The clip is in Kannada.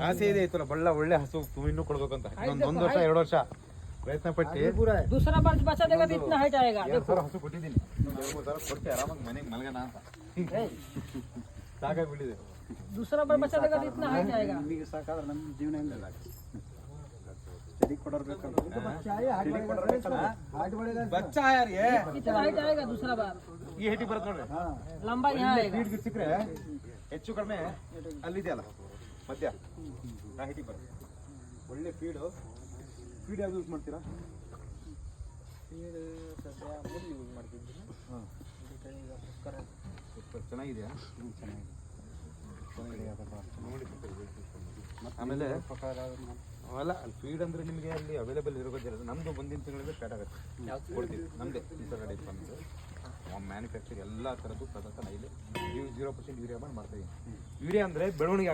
ಆಸೆ ಇದೆ ಐತಲ್ಲ ಬಳ್ಳ ಒಳ್ಳೆ ಹಸು ಇನ್ನೂ ಕೊಡ್ಬೇಕಂತ ಒಂದು ವರ್ಷ 2 ವರ್ಷ ಪ್ರಯತ್ನ ಪಟ್ಟು दूसरा बार बच्चा देगा तो इतना हाइट आएगा। 2 ಸಾವಿರ ಹಸು ಕೊಟ್ಟಿದ್ದೀನಿ 2-3 ಸಾವಿರ ಕೊಟ್ಟು ಆರಾಮಾಗಿ ಮನೆಗೆ ಮಲಗೋಣ ಅಂತ ಸಾಕಾಗ್ಬಿಟ್ಟಿದೆ दूसरा बार बच्चा देगा तो इतना हाइट आएगा। ನಿಮಗೆ ಸಾಕಾದ್ರೆ ನಮ್ಮ ಜೀವನ ಇಲ್ಲ ಚಳಿ ಕೊಡೋರ್ಬೇಕಲ್ಲ ಬಚ್ಚ ಯಾರಿಗೆ इतना हाइट आएगा दूसरा बार। ಈ ಹೆಟಿ ಬರುತ್ತೆ ನೋಡ್ರಿ लंबा यहाँ आएगा। ಫೀಡ್ ಸಿಕ್ಕರೆ ಹೆಚ್ಚು ಕಡಿಮೆ ಅಲ್ಲಿದೆಯಲ್ಲ ಮಧ್ಯ ಆ ಹೆಟಿ ಬರುತ್ತೆ ಒಳ್ಳೆ ಫೀಡ್ ಯಾವ್ದು ಯೂಸ್ ಮಾಡ್ತೀರಾ ಚೆನ್ನಾಗಿದೆಯಾ ಆಮೇಲೆ ಅಲ್ಲ ಅಲ್ಲಿ ಫೀಡ್ ಅಂದ್ರೆ ನಿಮಗೆ ಅಲ್ಲಿ ಅವೈಲೇಬಲ್ ಇರೋದಿಲ್ಲ ನಮ್ದು ಮುಂದಿನ ತಿಂಗಳಿಗೆ ಸ್ಟಾರ್ಟ್ ಆಗುತ್ತೆ ಕೊಡ್ತೀವಿ ನಮ್ಮದೇ ಈ ಥರ ರೆಡಿ ಬಂದು ಮ್ಯಾನುಫ್ಯಾಕ್ಚರ್ ಎಲ್ಲ ಥರದ್ದು ಪದಾರ್ಥ ಇಲ್ಲಿ 0% ಯೂರಿಯಾ ಮಾಡಿ ಮಾಡ್ತೀವಿ ಯೂರಿಯಾ ಅಂದರೆ ಬೆಳವಣಿಗೆ ಆಗಲ್ಲ